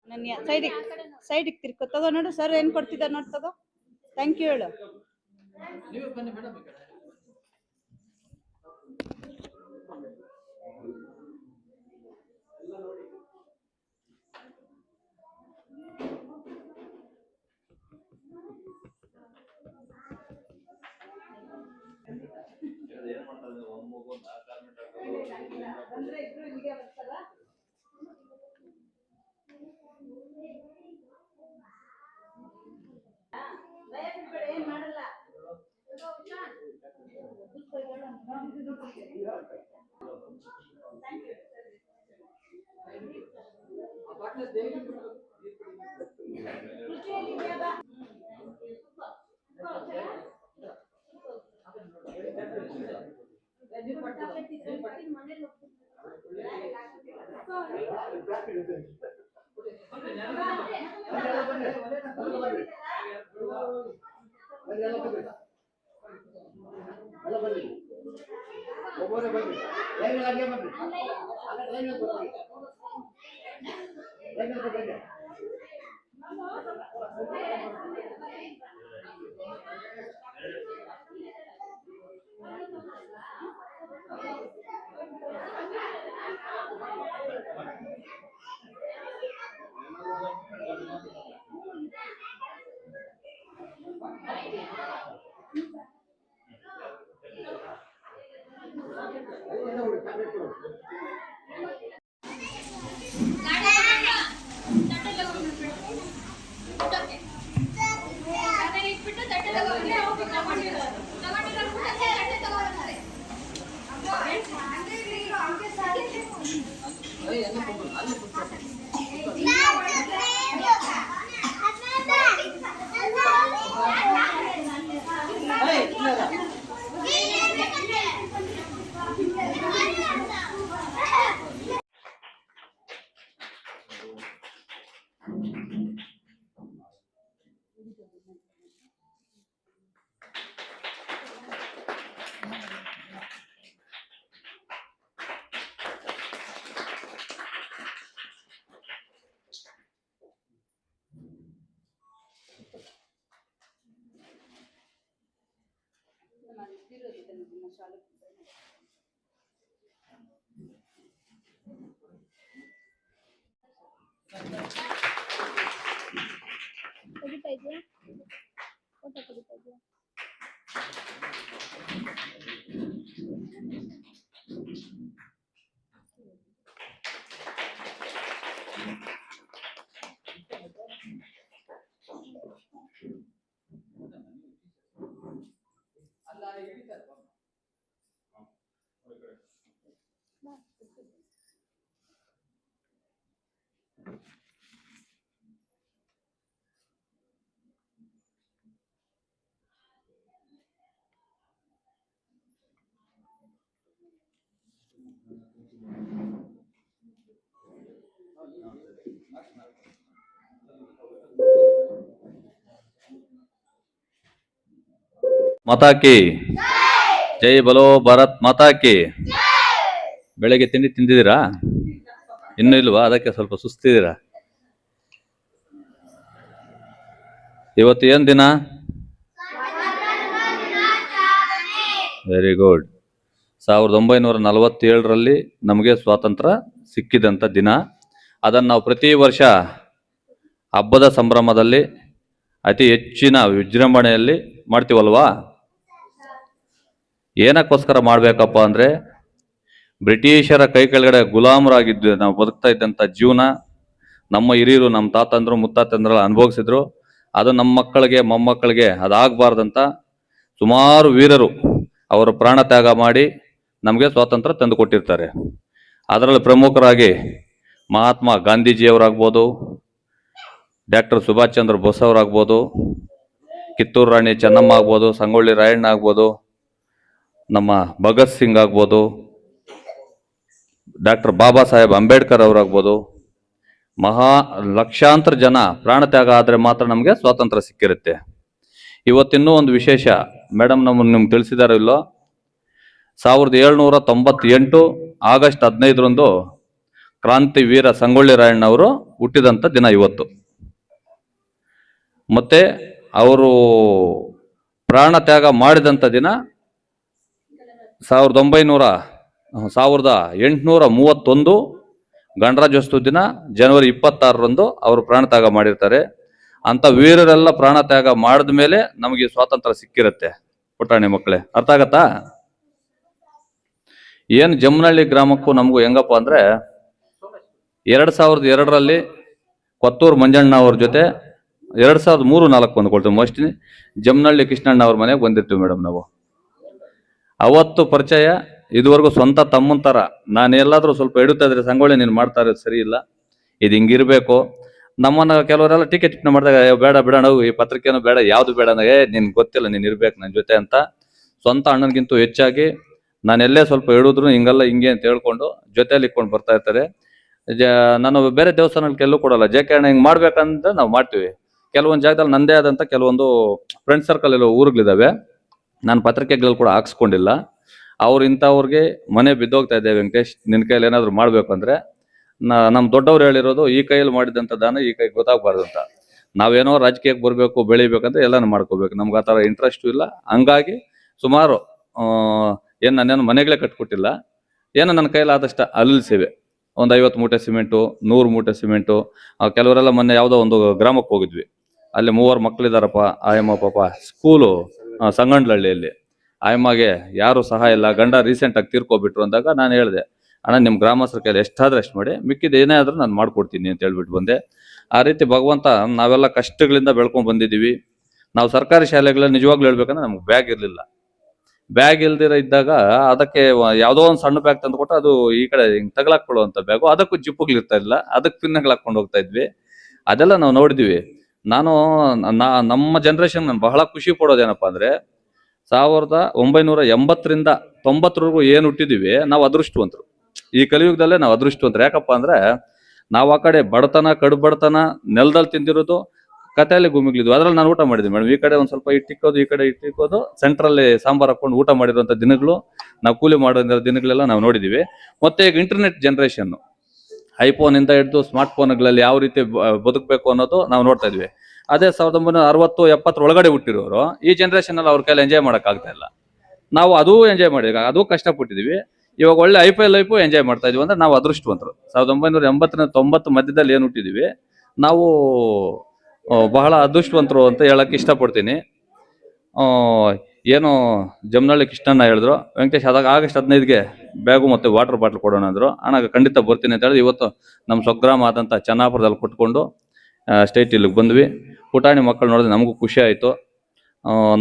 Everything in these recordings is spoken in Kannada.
ನನ್ನ ಸೈಡಿಗೆ ತಿರ್ಕೊ ತಗೋ ನೋಡು ಸರ್ ಏನು ಕೊಡ್ತಿದ್ದಾರೆ ನೋಡಿ ತಗೋ ಥ್ಯಾಂಕ್ ಯು ಹೇಳು. ತೆಗಿತಾ ಇದೆಯಾ ಫೋಟೋ ತೆಗಿತಾ ಇದೆಯಾ ಮಾತಾ ಕಿ ಜೈ ಬಲೋ ಭಾರತ್ ಮಾತಾ ಕಿ. ಬೆಳಗ್ಗೆ ತಿಂಡಿ ತಿಂದಿದ್ದೀರಾ? ಇನ್ನೂ ಇಲ್ವಾ? ಅದಕ್ಕೆ ಸ್ವಲ್ಪ ಸುಸ್ತಿದ್ದೀರಾ? ಇವತ್ತು ಏನು ದಿನ? Very good. 1947ರಲ್ಲಿ ನಮಗೆ ಸ್ವಾತಂತ್ರ್ಯ ಸಿಕ್ಕಿದಂಥ ದಿನ. ಅದನ್ನು ನಾವು ಪ್ರತಿ ವರ್ಷ ಹಬ್ಬದ ಸಂಭ್ರಮದಲ್ಲಿ ಅತಿ ಹೆಚ್ಚಿನ ವಿಜೃಂಭಣೆಯಲ್ಲಿ ಮಾಡ್ತೀವಲ್ವಾ? ಏನಕ್ಕೋಸ್ಕರ ಮಾಡಬೇಕಪ್ಪ ಅಂದರೆ, ಬ್ರಿಟಿಷರ ಕೈ ಕೆಳಗಡೆ ಗುಲಾಮರಾಗಿದ್ದು ನಾವು ಬದುಕ್ತಾ ಇದ್ದಂಥ ಜೀವನ ನಮ್ಮ ಹಿರಿಯರು, ನಮ್ಮ ತಾತಂದ್ರು ಮುತ್ತಾತಂದ್ರೆಲ್ಲ ಅನುಭವಿಸಿದ್ರು. ಅದು ನಮ್ಮ ಮಕ್ಕಳಿಗೆ ಮೊಮ್ಮಕ್ಕಳಿಗೆ ಅದಾಗಬಾರ್ದಂತ ಸುಮಾರು ವೀರರು ಅವರು ಪ್ರಾಣ ತ್ಯಾಗ ಮಾಡಿ ನಮಗೆ ಸ್ವಾತಂತ್ರ್ಯ ತಂದು ಕೊಟ್ಟಿರ್ತಾರೆ. ಅದರಲ್ಲಿ ಪ್ರಮುಖರಾಗಿ ಮಹಾತ್ಮ ಗಾಂಧೀಜಿಯವರಾಗ್ಬೋದು, ಡಾಕ್ಟರ್ ಸುಭಾಷ್ ಚಂದ್ರ ಬೋಸ್ ಅವರಾಗ್ಬೋದು, ಕಿತ್ತೂರು ರಾಣಿ ಚೆನ್ನಮ್ಮ ಆಗ್ಬೋದು, ಸಂಗೊಳ್ಳಿ ರಾಯಣ್ಣ ಆಗ್ಬೋದು, ನಮ್ಮ ಭಗತ್ ಸಿಂಗ್ ಆಗ್ಬೋದು, ಡಾಕ್ಟರ್ ಬಾಬಾ ಸಾಹೇಬ್ ಅಂಬೇಡ್ಕರ್ ಅವರಾಗ್ಬೋದು. ಲಕ್ಷಾಂತರ ಜನ ಪ್ರಾಣ ತ್ಯಾಗ ಆದರೆ ಮಾತ್ರ ನಮಗೆ ಸ್ವಾತಂತ್ರ್ಯ ಸಿಕ್ಕಿರುತ್ತೆ. ಇವತ್ತಿನ್ನೂ ಒಂದು ವಿಶೇಷ, ಮೇಡಮ್ ನಿಮ್ಗೆ ತಿಳಿಸಿದಾರೋ ಇಲ್ಲೋ, 1798 ಆಗಸ್ಟ್ 15ರಂದು ಕ್ರಾಂತಿ ವೀರ ಸಂಗೊಳ್ಳಿ ರಾಯಣ್ಣವರು ಹುಟ್ಟಿದಂಥ ದಿನ ಇವತ್ತು. ಮತ್ತೆ ಅವರು ಪ್ರಾಣ ತ್ಯಾಗ ಮಾಡಿದಂಥ ದಿನ 1831 ಗಣರಾಜ್ಯೋತ್ಸವ ದಿನ ಜನವರಿ 26ರಂದು ಅವರು ಪ್ರಾಣ ತ್ಯಾಗ ಮಾಡಿರ್ತಾರೆ. ಅಂತ ವೀರರೆಲ್ಲ ಪ್ರಾಣ ತ್ಯಾಗ ಮಾಡಿದ ಮೇಲೆ ನಮಗೆ ಸ್ವಾತಂತ್ರ್ಯ ಸಿಕ್ಕಿರುತ್ತೆ. ಪುಟಾಣಿ ಮಕ್ಕಳೇ, ಅರ್ಥ ಆಗತ್ತಾ? ಏನು ಜಮ್ಮನಹಳ್ಳಿ ಗ್ರಾಮಕ್ಕೂ ನಮಗೂ ಹೆಂಗಪ್ಪ ಅಂದ್ರೆ 2002ರಲ್ಲಿ ಕೊತ್ತೂರು ಮಂಜಣ್ಣ ಅವ್ರ ಜೊತೆ 2003-4 ಅಂದ್ಕೊಳ್ತೀವಿ ಮೋಸ್ಟ್ಲಿ ಜಮ್ಮನಹಳ್ಳಿ ಕೃಷ್ಣಣ್ಣ ಅವ್ರ ಮನೆಗೆ ಬಂದಿರ್ತೀವಿ ಮೇಡಮ್ ನಾವು. ಅವತ್ತು ಪರಿಚಯ, ಇದುವರೆಗೂ ಸ್ವಂತ ತಮ್ಮನ ಥರ. ನಾನು ಎಲ್ಲಾದ್ರೂ ಸ್ವಲ್ಪ ಇಡುತ್ತಾ ಇದ್ರೆ ಸಂಗೊಳ್ಳಿ ನೀನು ಮಾಡ್ತಾ ಇರೋದು ಸರಿ ಇಲ್ಲ, ಇದು ಹಿಂಗಿರ್ಬೇಕು. ನಮ್ಮನ್ನ ಕೆಲವರೆಲ್ಲ ಟೀಕೆ ಟಿಪ್ಪಣಿ ಮಾಡಿದಾಗ ಬೇಡ ಬಿಡೋಣ, ಈ ಪತ್ರಿಕೆನೂ ಬೇಡ, ಯಾವುದು ಬೇಡ, ನಿನ್ಗೆ ಗೊತ್ತಿಲ್ಲ, ನೀನು ಇರ್ಬೇಕು ನನ್ನ ಜೊತೆ ಅಂತ. ಸ್ವಂತ ಅಣ್ಣನಿಗಿಂತೂ ಹೆಚ್ಚಾಗಿ ನಾನೆಲ್ಲೇ ಸ್ವಲ್ಪ ಇಡಿದ್ರು ಹಿಂಗಲ್ಲ ಹಿಂಗೆ ಅಂತ ಹೇಳ್ಕೊಂಡು ಜೊತೆಯಲ್ಲಿ ಇಟ್ಕೊಂಡು ಬರ್ತಾ ಇರ್ತಾರೆ. ನಾನು ಬೇರೆ ದೇವಸ್ಥಾನಕ್ಕೆ ಎಲ್ಲೂ ಕೊಡಲ್ಲ. ಜೆ.ಕೆ. ಅಣ್ಣ ಹಿಂಗೆ ಮಾಡ್ಬೇಕಂತ ನಾವು ಮಾಡ್ತೀವಿ. ಕೆಲವೊಂದು ಜಾಗದಲ್ಲಿ ನಂದೇ ಆದಂಥ ಕೆಲವೊಂದು ಫ್ರೆಂಡ್ ಸರ್ಕಲ್ ಎಲ್ಲ ಊರುಗಳಿದ್ದಾವೆ, ನಾನು ಪತ್ರಿಕೆಗಳು ಕೂಡ ಹಾಕ್ಸ್ಕೊಂಡಿಲ್ಲ. ಅವ್ರು ಇಂಥವ್ರಿಗೆ ಮನೆ ಬಿದ್ದೋಗ್ತಾ ಇದೆ, ವೆಂಕಟೇಶ್ ನಿನ್ನ ಕೈಯಲ್ಲಿ ಏನಾದರೂ ಮಾಡಬೇಕು ಅಂದರೆ ನಮ್ಮ ದೊಡ್ಡವ್ರು ಹೇಳಿರೋದು, ಈ ಕೈಯಲ್ಲಿ ಮಾಡಿದಂಥ ದಾನ ಈ ಕೈಗೆ ಗೊತ್ತಾಗಬಾರ್ದು ಅಂತ. ನಾವೇನೋ ರಾಜಕೀಯಕ್ಕೆ ಬರಬೇಕು ಬೆಳಿಬೇಕಂದ್ರೆ ಎಲ್ಲನೂ ಮಾಡ್ಕೋಬೇಕು. ನಮ್ಗೆ ಆ ಥರ ಇಂಟ್ರೆಸ್ಟು ಇಲ್ಲ. ಹಂಗಾಗಿ ಸುಮಾರು ಏನು ನಾನೇನು ಮನೆಗಳೇ ಕಟ್ಕೊಟ್ಟಿಲ್ಲ, ಏನೋ ನನ್ನ ಕೈಯಲ್ಲಿ ಆದಷ್ಟು ಅಲ್ಲಿ ಸೇವೆ. ಒಂದು 50 ಮೂಟೆ ಸಿಮೆಂಟು, 100 ಮೂಟೆ ಸಿಮೆಂಟು. ಕೆಲವರೆಲ್ಲ ಮೊನ್ನೆ ಯಾವುದೋ ಒಂದು ಗ್ರಾಮಕ್ಕೆ ಹೋಗಿದ್ವಿ, ಅಲ್ಲಿ 3 ಮಕ್ಕಳಿದಾರಪ್ಪ. ಆಯಮ್ಮ ಪಾಪ ಸ್ಕೂಲು ಸಂಗಂಡ್ಲಹಳ್ಳಿಯಲ್ಲಿ, ಆಯಮ್ಮಗೆ ಯಾರು ಸಹಾಯ ಇಲ್ಲ, ಗಂಡ ರೀಸೆಂಟಾಗಿ ತೀರ್ಕೊಬಿಟ್ರು ಅಂದಾಗ ನಾನು ಹೇಳಿದೆ, ಅಣ್ಣ ನಿಮ್ಮ ಗ್ರಾಮಸ್ಥರ ಕೈಯಲ್ಲಿ ಎಷ್ಟಾದ್ರೆ ಅಷ್ಟು ಮಾಡಿ, ಮಿಕ್ಕಿದ ಏನೇ ಆದ್ರೂ ನಾನು ಮಾಡ್ಕೊಡ್ತೀನಿ ಅಂತ ಹೇಳ್ಬಿಟ್ಟು ಬಂದೆ. ಆ ರೀತಿ ಭಗವಂತ ನಾವೆಲ್ಲ ಕಷ್ಟಗಳಿಂದ ಬೆಳ್ಕೊಂಡು ಬಂದಿದ್ದೀವಿ. ನಾವು ಸರ್ಕಾರಿ ಶಾಲೆಗಳಲ್ಲಿ ನಿಜವಾಗ್ಲೂ ಹೇಳ್ಬೇಕಂದ್ರೆ ನಮ್ಗೆ ಬ್ಯಾಗ್ ಇರಲಿಲ್ಲ. ಬ್ಯಾಗ್ ಇಲ್ದಿರ ಇದ್ದಾಗ ಅದಕ್ಕೆ ಯಾವುದೋ ಒಂದು ಸಣ್ಣ ಬ್ಯಾಗ್ ತಂದು ಕೊಟ್ಟು ಅದು ಈ ಕಡೆ ಹಿಂಗೆ ತಗಲಾಕೊಳ್ಳುವಂಥ ಬ್ಯಾಗು, ಅದಕ್ಕೂ ಜಿಪ್ಪುಗಳಿರ್ತಾ ಇಲ್ಲ, ಅದಕ್ಕೆ ಪಿನ್ಗಳು ಹಾಕೊಂಡು ಹೋಗ್ತಾ ಇದ್ವಿ. ಅದೆಲ್ಲ ನಾವು ನೋಡಿದ್ವಿ. ನಮ್ಮ ಜನ್ರೇಷನ್ ನಾನು ಬಹಳ ಖುಷಿ ಪಡೋದೇನಪ್ಪ ಅಂದರೆ 1980ರಿಂದ 90ರವರೆಗೂ ಏನು ಹುಟ್ಟಿದೀವಿ ನಾವು ಅದೃಷ್ಟವಂತರು. ಈ ಕಲಿಯುಗದಲ್ಲೇ ನಾವು ಅದೃಷ್ಟವಂತರು. ಯಾಕಪ್ಪ ಅಂದ್ರೆ ನಾವು ಆ ಕಡೆ ಬಡತನ, ಕಡುಬಡತನ, ನೆಲದಲ್ಲಿ ತಿಂದಿರೋದು, ಕಥೆಯಲ್ಲಿ ಗುಮಿಗಳಿದ್ವು. ಅದ್ರಲ್ಲಿ ನಾನು ಊಟ ಮಾಡಿದ್ವಿ ಮೇಡಮ್. ಈ ಕಡೆ ಒಂದು ಸ್ವಲ್ಪ ಇಟ್ಟಿಕ್ಕೋದು, ಈ ಕಡೆ ಇಟ್ಟಿಕ್ಕೋದು, ಸೆಂಟ್ರಲ್ಲಿ ಸಾಂಬಾರು ಹಾಕೊಂಡು ಊಟ ಮಾಡಿರುವಂಥ ದಿನಗಳು, ನಾವು ಕೂಲಿ ಮಾಡೋ ದಿನಗಳೆಲ್ಲ ನಾವು ನೋಡಿದ್ದೀವಿ. ಮತ್ತೆ ಈಗ ಇಂಟರ್ನೆಟ್ ಜನ್ರೇಷನ್ನು, ಐಫೋನಿಂದ ಹಿಡಿದು ಸ್ಮಾರ್ಟ್ ಫೋನ್ಗಳಲ್ಲಿ ಯಾವ ರೀತಿ ಬದುಕಬೇಕು ಅನ್ನೋದು ನಾವು ನೋಡ್ತಾ ಇದ್ವಿ. ಅದೇ 1960-70 ಒಳಗಡೆ ಹುಟ್ಟಿರೋರು ಈ ಜನ್ರೇಷನಲ್ಲಿ ಅವ್ರ ಕೈಲಿ ಎಂಜಾಯ್ ಮಾಡೋಕ್ಕಾಗ್ತಾ ಇಲ್ಲ. ನಾವು ಅದೂ ಎಂಜಾಯ್ ಮಾಡಿದ್ವಿ, ಅದೂ ಕಷ್ಟಪಟ್ಟಿದ್ದೀವಿ. ಇವಾಗ ಒಳ್ಳೆ ಐಫೈ ಲೈಫು ಎಂಜಾಯ್ ಮಾಡ್ತಾ ಇದೀವಿ ಅಂದ್ರೆ ನಾವು ಅದೃಷ್ಟವಂತರು. 1980-90 ಮಧ್ಯದಲ್ಲಿ ಏನು ಹುಟ್ಟಿದೀವಿ ನಾವು ಬಹಳ ಅದೃಷ್ಟವಂತರು ಅಂತ ಹೇಳಕ್ಕೆ ಇಷ್ಟಪಡ್ತೀನಿ. ಏನು ಜಮ್ಮನಹಳ್ಳಿ ಕೃಷ್ಣಣ್ಣ ಹೇಳಿದ್ರು, ವೆಂಕಟೇಶ್ ಆಗಸ್ಟ್ 15ಗೆ ಬ್ಯಾಗು ಮತ್ತು ವಾಟರ್ ಬಾಟ್ಲ್ ಕೊಡೋಣ ಅಂದರು. ಅಣ್ಣ ಖಂಡಿತ ಬರ್ತೀನಿ ಅಂತ ಹೇಳಿದ್ರೆ ಇವತ್ತು ನಮ್ಮ ಸ್ವಗ್ರಾಮ ಆದಂಥ ಚೆನ್ನಾಪುರದಲ್ಲಿ ಕೊಟ್ಕೊಂಡು ಸ್ಟೇಟ್ ಇಲ್ಲಿಗೆ ಬಂದ್ವಿ. ಪುಟಾಣಿ ಮಕ್ಕಳು ನೋಡಿದ್ರೆ ನಮಗೂ ಖುಷಿ ಆಯಿತು.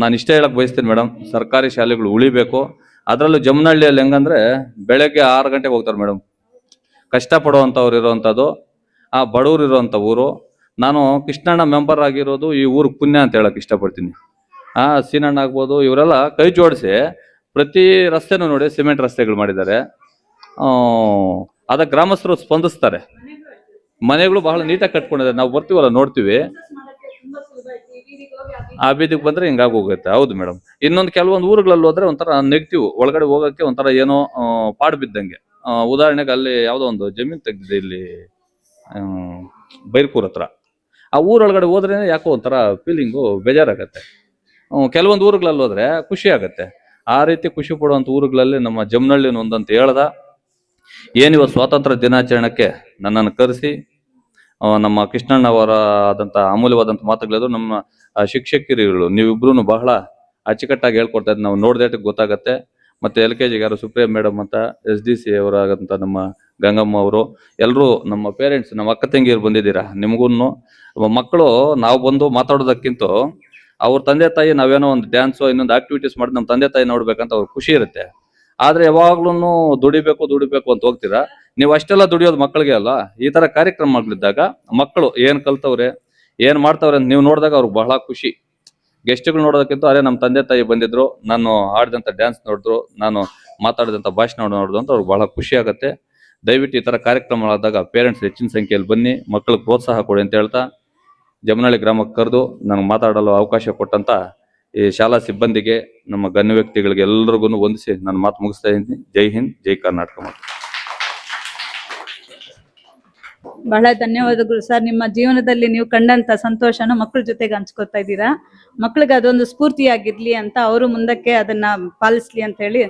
ನಾನು ಇಷ್ಟೇ ಹೇಳಕ್ಕೆ ಬಯಸ್ತೀನಿ ಮೇಡಮ್, ಸರ್ಕಾರಿ ಶಾಲೆಗಳು ಉಳಿಬೇಕು. ಅದರಲ್ಲೂ ಜಮ್ಮನಹಳ್ಳಿಯಲ್ಲಿ ಹೆಂಗಂದ್ರೆ ಬೆಳಗ್ಗೆ 6 ಗಂಟೆಗೆ ಹೋಗ್ತಾರೆ ಮೇಡಮ್. ಕಷ್ಟಪಡುವಂಥವ್ರು ಇರೋವಂಥದ್ದು, ಆ ಬಡವ್ರು ಇರೋವಂಥ ಊರು. ನಾನು ಕೃಷ್ಣಣ್ಣ ಮೆಂಬರ್ ಆಗಿರೋದು ಈ ಊರಿಗೆ ಪುಣ್ಯ ಅಂತ ಹೇಳಕ್ಕೆ ಇಷ್ಟಪಡ್ತೀನಿ. ಸೀನಣ್ಣ ಆಗ್ಬೋದು, ಇವರೆಲ್ಲ ಕೈ ಜೋಡಿಸಿ ಪ್ರತಿ ರಸ್ತೆನೂ ನೋಡಿ ಸಿಮೆಂಟ್ ರಸ್ತೆಗಳು ಮಾಡಿದ್ದಾರೆ. ಅದಕ್ಕೆ ಗ್ರಾಮಸ್ಥರು ಸ್ಪಂದಿಸ್ತಾರೆ. ಮನೆಗಳು ಬಹಳ ನೀಟಾಗಿ ಕಟ್ಕೊಂಡಿದ್ದಾರೆ. ನಾವು ಬರ್ತೀವಲ್ಲ ನೋಡ್ತೀವಿ, ಆ ಬೀದಿಗೆ ಬಂದ್ರೆ ಹಿಂಗಾಗಿ ಹೋಗುತ್ತೆ. ಹೌದು ಮೇಡಮ್. ಇನ್ನೊಂದು ಕೆಲವೊಂದು ಊರುಗಳಲ್ಲಿ ಹೋದ್ರೆ ಒಂಥರ ನೆಗೆಟಿವ್, ಒಳಗಡೆ ಹೋಗಕ್ಕೆ ಒಂಥರ ಏನೋ ಪಾಡು ಬಿದ್ದಂಗೆ. ಉದಾಹರಣೆಗೆ ಅಲ್ಲಿ ಯಾವುದೋ ಒಂದು ಜಮೀನು ತೆಗ್ದಿದೆ ಇಲ್ಲಿ ಬೈರ್ಕೂರ್ ಹತ್ರ. ಆ ಊರೊಳಗಡೆ ಹೋದ್ರೆ ಯಾಕೋ ಒಂಥರ ಫೀಲಿಂಗು ಬೇಜಾರಾಗತ್ತೆ. ಕೆಲವೊಂದು ಊರುಗಳಲ್ಲಿ ಹೋದ್ರೆ ಖುಷಿ ಆಗತ್ತೆ. ಆ ರೀತಿ ಖುಷಿ ಪಡುವಂಥ ಊರುಗಳಲ್ಲಿ ನಮ್ಮ ಜಮ್ಮನಹಳ್ಳಿನ ಒಂದಂತ ಹೇಳ್ದ. ಏನಿವತ್ತು ಸ್ವಾತಂತ್ರ್ಯ ದಿನಾಚರಣೆಗೆ ನನ್ನನ್ನು ಕರೆಸಿ ನಮ್ಮ ಕೃಷ್ಣಣ್ಣವರ ಆದಂಥ ಅಮೂಲ್ಯವಾದಂಥ ಮಾತುಗಳಿದ್ರು. ನಮ್ಮ ಶಿಕ್ಷಕಿರಿಗಳು ನೀವಿಬ್ರು ಬಹಳ ಅಚ್ಚುಕಟ್ಟಾಗಿ ಹೇಳ್ಕೊಡ್ತಾ ಇದ್ದು ನಾವು ನೋಡ್ದೇಟಿಗೆ ಗೊತ್ತಾಗತ್ತೆ. ಮತ್ತೆ LKG ಯಾರು ಸುಪ್ರಿಯಾ ಮೇಡಮ್ ಅಂತ, SDC ಅವರಾಗಂತ ನಮ್ಮ ಗಂಗಮ್ಮ ಅವರು, ಎಲ್ಲರೂ ನಮ್ಮ ಪೇರೆಂಟ್ಸ್, ನಮ್ಮ ಅಕ್ಕ ತಂಗಿಯರು ಬಂದಿದ್ದೀರಾ. ನಿಮಗೂ ಮಕ್ಕಳು ನಾವು ಬಂದು ಮಾತಾಡೋದಕ್ಕಿಂತ ಅವ್ರ ತಂದೆ ತಾಯಿ ನಾವೇನೋ ಒಂದು ಡ್ಯಾನ್ಸೋ ಇನ್ನೊಂದು ಆಕ್ಟಿವಿಟೀಸ್ ಮಾಡಿ ನಮ್ಮ ತಂದೆ ತಾಯಿ ನೋಡ್ಬೇಕಂತ ಅವ್ರಿಗೆ ಖುಷಿ ಇರುತ್ತೆ. ಆದ್ರೆ ಯಾವಾಗ್ಲೂ ದುಡಿಬೇಕು ಅಂತ ಹೋಗ್ತೀರಾ. ನೀವು ಅಷ್ಟೆಲ್ಲ ದುಡಿಯೋದು ಮಕ್ಕಳಿಗೆ ಅಲ್ಲ. ಈ ತರ ಕಾರ್ಯಕ್ರಮಗಳಿದ್ದಾಗ ಮಕ್ಕಳು ಏನ್ ಕಲ್ತವ್ರೆ, ಏನ್ ಮಾಡ್ತವ್ರೆ ಅಂತ ನೀವು ನೋಡಿದಾಗ ಅವ್ರಿಗೆ ಬಹಳ ಖುಷಿ. ಗೆಸ್ಟ್ಗಳು ನೋಡೋದಕ್ಕಿಂತ ಅದೇ ನಮ್ಮ ತಂದೆ ತಾಯಿ ಬಂದಿದ್ರು, ನಾನು ಆಡಿದಂಥ ಡ್ಯಾನ್ಸ್ ನೋಡಿದ್ರು, ನಾನು ಮಾತಾಡಿದಂಥ ಭಾಷಣ ನೋಡಿದ್ರು ಅಂತ ಅವ್ರಿಗೆ ಬಹಳ ಖುಷಿ ಆಗುತ್ತೆ. ದಯವಿಟ್ಟು ಈ ತರ ಕಾರ್ಯಕ್ರಮಗಳಾದಾಗ ಪೇರೆಂಟ್ಸ್ ಹೆಚ್ಚಿನ ಸಂಖ್ಯೆಯಲ್ಲಿ ಬನ್ನಿ, ಮಕ್ಕಳಿಗೆ ಪ್ರೋತ್ಸಾಹ ಕೊಡಿ ಅಂತ ಹೇಳ್ತಾ ಜಮ್ಮನಹಳ್ಳಿ ಗ್ರಾಮಕ್ಕೆ ಕರೆದು ನನಗೆ ಮಾತಾಡಲು ಅವಕಾಶ ಕೊಟ್ಟಂತ ಈ ಶಾಲಾ ಸಿಬ್ಬಂದಿಗೆ, ನಮ್ಮ ಗಣ್ಯ ವ್ಯಕ್ತಿಗಳಿಗೆ ಎಲ್ಲರಿಗೂ ವಂದಿಸಿ ನನ್ನ ಮಾತು ಮುಗಿಸ್ತಾ ಇದ್ದೀನಿ. ಜೈ ಹಿಂದ್, ಜೈ ಕರ್ನಾಟಕ. ಬಹಳ ಧನ್ಯವಾದಗಳು ಸರ್. ನಿಮ್ಮ ಜೀವನದಲ್ಲಿ ನೀವು ಕಂಡಂತ ಸಂತೋಷನ ಮಕ್ಕಳ ಜೊತೆಗೆ ಹಂಚ್ಕೊತಾ ಇದ್ದೀರಾ. ಮಕ್ಳಿಗೆ ಅದೊಂದು ಸ್ಫೂರ್ತಿಯಾಗಿರ್ಲಿ ಅಂತ ಅವರು ಮುಂದಕ್ಕೆ ಅದನ್ನ ಪಾಲಿಸ್ಲಿ ಅಂತ ಹೇಳಿ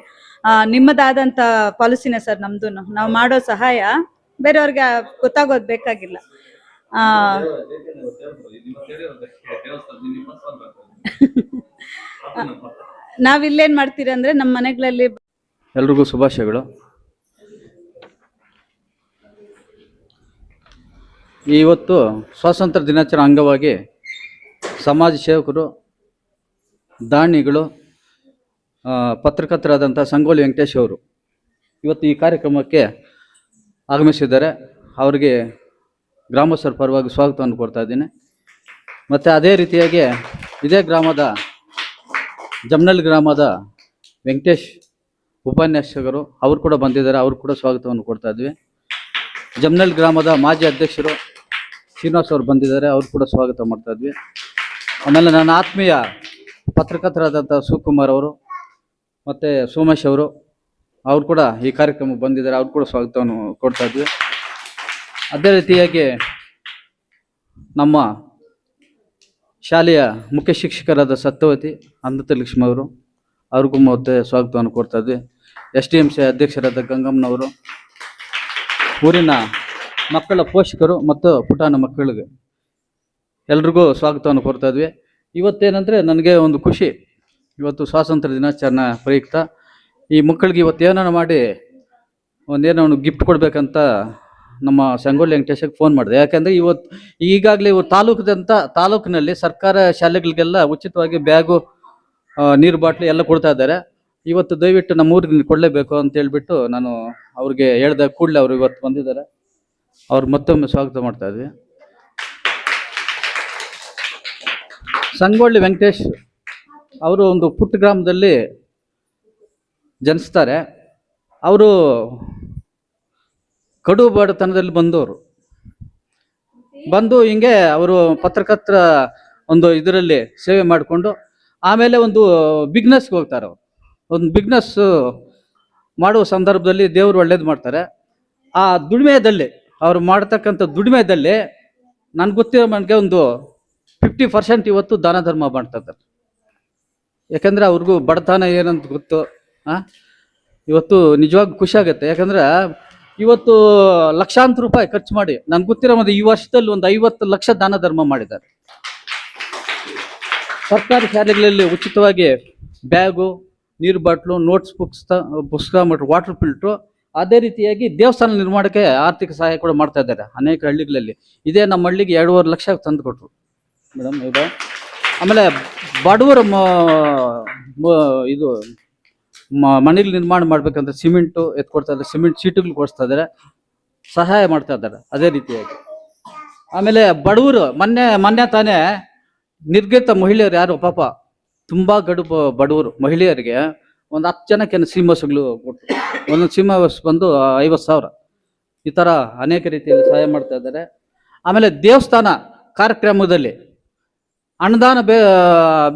ನಿಮ್ಮದಾದಂತ ಪಾಲಿಸಿನೇ ಸರ್ ನಮ್ದು. ನಾವು ಮಾಡೋ ಸಹಾಯ ಬೇರೆಯವ್ರಿಗೆ ಗೊತ್ತಾಗೋದು ಬೇಕಾಗಿಲ್ಲ. ನಾವಿಲ್ಲೇನ್ ಮಾಡ್ತೀರಿ ಅಂದ್ರೆ ನಮ್ಮ ಮನೆಗಳಲ್ಲಿ ಎಲ್ರಿಗೂ ಶುಭಾಶಯಗಳು. ಇವತ್ತು ಸ್ವಾತಂತ್ರ್ಯ ದಿನಾಚರಣೆ ಅಂಗವಾಗಿ ಸಮಾಜ ಸೇವಕರು, ದಾನಿಗಳು, ಪತ್ರಕರ್ತರಾದಂಥ ಸಂಗೊಳ್ಳಿ ವೆಂಕಟೇಶ್ ಅವರು ಇವತ್ತು ಈ ಕಾರ್ಯಕ್ರಮಕ್ಕೆ ಆಗಮಿಸಿದ್ದಾರೆ. ಅವರಿಗೆ ಗ್ರಾಮಸ್ಥರ ಪರವಾಗಿ ಸ್ವಾಗತವನ್ನು ಕೊಡ್ತಾ ಇದ್ದೀನಿ. ಮತ್ತು ಅದೇ ರೀತಿಯಾಗಿ ಇದೇ ಗ್ರಾಮದ ಜಮನಹಳ್ಳಿ ಗ್ರಾಮದ ವೆಂಕಟೇಶ್ ಉಪನ್ಯಾಸಕರು ಅವರು ಕೂಡ ಬಂದಿದ್ದಾರೆ. ಅವರು ಕೂಡ ಸ್ವಾಗತವನ್ನು ಕೊಡ್ತಾ ಇದ್ವಿ. ಜಮನಹಳ್ಳಿ ಗ್ರಾಮದ ಮಾಜಿ ಅಧ್ಯಕ್ಷರು ಶ್ರೀನಿವಾಸ್ ಅವರು ಬಂದಿದ್ದಾರೆ. ಅವರು ಕೂಡ ಸ್ವಾಗತ ಮಾಡ್ತಾ ಇದ್ವಿ. ಆಮೇಲೆ ನನ್ನ ಆತ್ಮೀಯ ಪತ್ರಕರ್ತರಾದಂಥ ಶಿವಕುಮಾರ್ ಅವರು ಮತ್ತು ಸೋಮೇಶ್ ಅವರು ಕೂಡ ಈ ಕಾರ್ಯಕ್ರಮಕ್ಕೆ ಬಂದಿದ್ದಾರೆ. ಅವ್ರು ಕೂಡ ಸ್ವಾಗತವನ್ನು ಕೊಡ್ತಾ ಇದ್ವಿ. ಅದೇ ರೀತಿಯಾಗಿ ನಮ್ಮ ಶಾಲೆಯ ಮುಖ್ಯ ಶಿಕ್ಷಕರಾದ ಸತ್ಯವತಿ ಅಮೃತಲಕ್ಷ್ಮಿ ಅವ್ರಿಗೂ ಮತ್ತೆ ಸ್ವಾಗತವನ್ನು ಕೊಡ್ತಾ ಇದ್ವಿ. SDMC ಅಧ್ಯಕ್ಷರಾದ ಗಂಗಮ್ಮನವರು, ಊರಿನ ಮಕ್ಕಳ ಪೋಷಕರು ಮತ್ತು ಪುಟಾಣ ಮಕ್ಕಳಿಗೆ ಎಲ್ರಿಗೂ ಸ್ವಾಗತವನ್ನು ಕೊಡ್ತಾ ಇದ್ವಿ. ಇವತ್ತೇನೆಂದರೆ ನನಗೆ ಒಂದು ಖುಷಿ, ಇವತ್ತು ಸ್ವಾತಂತ್ರ್ಯ ದಿನಾಚರಣೆ ಪ್ರಯುಕ್ತ ಈ ಮಕ್ಕಳಿಗೆ ಇವತ್ತೇನೋ ಮಾಡಿ ಒಂದೇನೋ ಒಂದು ಗಿಫ್ಟ್ ಕೊಡಬೇಕಂತ ನಮ್ಮ ಸಂಗೊಳ್ಳಿ ವೆಂಕಟೇಶಕ್ಕೆ ಫೋನ್ ಮಾಡಿದೆ. ಯಾಕಂದರೆ ಇವತ್ತು ಈಗಾಗಲೇ ಇವರು ತಾಲೂಕಿನಲ್ಲಿ ಸರ್ಕಾರ ಶಾಲೆಗಳಿಗೆಲ್ಲ ಉಚಿತವಾಗಿ ಬ್ಯಾಗು, ನೀರು ಬಾಟ್ಲಿ ಎಲ್ಲ ಕೊಡ್ತಾ ಇದ್ದಾರೆ. ಇವತ್ತು ದಯವಿಟ್ಟು ನಮ್ಮ ಊರಿಗೆ ಕೊಡಲೇಬೇಕು ಅಂತ ಹೇಳ್ಬಿಟ್ಟು ನಾನು ಅವ್ರಿಗೆ ಹೇಳ್ದ ಕೂಡಲೇ ಅವರು ಇವತ್ತು ಬಂದಿದ್ದಾರೆ. ಅವ್ರು ಮತ್ತೊಮ್ಮೆ ಸ್ವಾಗತ ಮಾಡ್ತಾ ಇದ್ವಿ. ಸಂಗೊಳ್ಳಿ ವೆಂಕಟೇಶ್ ಅವರು ಒಂದು ಪುಟ್ಟ ಗ್ರಾಮದಲ್ಲಿ ಜನಿಸ್ತಾರೆ. ಅವರು ಕಡು ಬಡತನದಲ್ಲಿ ಬಂದು ಹಿಂಗೆ ಅವರು ಪತ್ರಕರ್ತರ ಒಂದು ಇದರಲ್ಲಿ ಸೇವೆ ಮಾಡಿಕೊಂಡು ಆಮೇಲೆ ಒಂದು ಬಿಸ್ನೆಸ್ಗೆ ಹೋಗ್ತಾರೆ. ಒಂದು ಬಿಸ್ನೆಸ್ ಮಾಡುವ ಸಂದರ್ಭದಲ್ಲಿ ದೇವರು ಒಳ್ಳೇದು ಮಾಡ್ತಾರೆ. ಆ ದುಡಿಮೆಯಲ್ಲಿ ಅವ್ರು ಮಾಡ್ತಕ್ಕಂಥ ದುಡಿಮೆದಲ್ಲಿ ನನಗೆ ಗೊತ್ತಿರೋ ನನಗೆ ಒಂದು 50% ಇವತ್ತು ದಾನ ಧರ್ಮ ಮಾಡ್ತಾ ಇದ್ದಾರೆ. ಯಾಕಂದರೆ ಅವ್ರಿಗೂ ಬಡತನ ಏನಂತ ಗೊತ್ತು. ಇವತ್ತು ನಿಜವಾಗಿ ಖುಷಿ ಆಗುತ್ತೆ. ಯಾಕಂದರೆ ಇವತ್ತು ಲಕ್ಷಾಂತರ ರೂಪಾಯಿ ಖರ್ಚು ಮಾಡಿ ನನಗೆ ಗೊತ್ತಿರೋ ಒಂದು ಈ ವರ್ಷದಲ್ಲಿ ಒಂದು 50 ಲಕ್ಷ ದಾನ ಧರ್ಮ ಮಾಡಿದ್ದಾರೆ. ಸರ್ಕಾರಿ ಶಾಲೆಗಳಲ್ಲಿ ಉಚಿತವಾಗಿ ಬ್ಯಾಗು, ನೀರು ಬಾಟ್ಲು, ನೋಟ್ಸ್ ಪುಸ್ತಕ ಮತ್ತು ವಾಟರ್ ಫಿಲ್ಟ್ರು, ಅದೇ ರೀತಿಯಾಗಿ ದೇವಸ್ಥಾನ ನಿರ್ಮಾಣಕ್ಕೆ ಆರ್ಥಿಕ ಸಹಾಯ ಕೂಡ ಮಾಡ್ತಾ ಇದ್ದಾರೆ ಅನೇಕ ಹಳ್ಳಿಗಳಲ್ಲಿ. ಇದೇ ನಮ್ಮ ಹಳ್ಳಿಗೆ 2.5 ಲಕ್ಷ ತಂದು ಕೊಟ್ಟರು ಮೇಡಮ್ ಇದು. ಆಮೇಲೆ ಬಡವರ ಇದು ಮನೇಲಿ ನಿರ್ಮಾಣ ಮಾಡ್ಬೇಕಂದ್ರೆ ಸಿಮೆಂಟು ಎತ್ಕೊಡ್ತಾ ಇದ್ದಾರೆ, ಸಿಮೆಂಟ್ ಶೀಟುಗಳು ಕೊಡಿಸ್ತಾ ಇದ್ದಾರೆ, ಸಹಾಯ ಮಾಡ್ತಾ ಇದ್ದಾರೆ. ಅದೇ ರೀತಿಯಾಗಿ ಆಮೇಲೆ ಬಡವರು ಮೊನ್ನೆ ತಾನೇ ನಿರ್ಗತ ಮಹಿಳೆಯರು ಯಾರು ಪಾಪ ತುಂಬ ಬಡವರು ಮಹಿಳೆಯರಿಗೆ ಒಂದು 10 ಜನಕ್ಕೆ ಸೀಮಸುಗಳು ಕೊಟ್ಟು ಒಂದೊಂದು ಸೀಮಸ್ ಬಂದು 50,000 ಈ ಥರ ಅನೇಕ ರೀತಿಯಲ್ಲಿ ಸಹಾಯ ಮಾಡ್ತಾ ಇದ್ದಾರೆ. ಆಮೇಲೆ ದೇವಸ್ಥಾನ ಕಾರ್ಯಕ್ರಮದಲ್ಲಿ ಅನುದಾನ